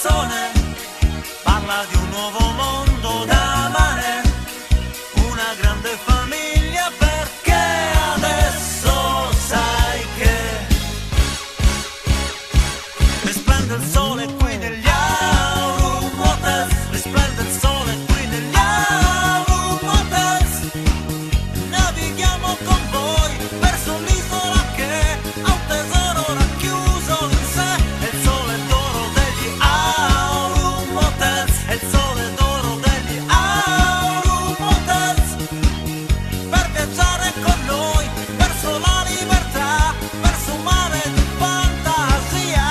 canzone parla di un nuovo mondo da amare, una grande famiglia, perché adesso sai che risplende il sole qui negli Aurum Hotels, risplende il sole qui negli Aurum Hotels. Navighiamo con voi verso l'isola che ha un tesoro racchiuso in sé. È il sole d'oro degli Aurum Hotels, è il sole d'oro degli Aurum Hotels. Per viaggiare con noi verso la libertà, verso un mare di fantasia.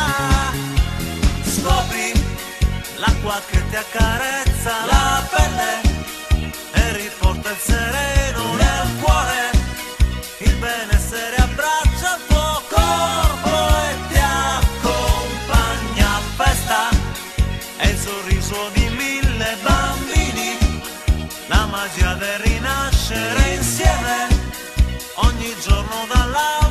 Scopri l'acqua che ti accarezza la pelle e riporta il sereno nel cuore. Il benessere abbraccia il tuo corpo e ti accompagna a festa. È il sorriso di 1000 bambini, la magia del rinascere insieme ogni giorno dalla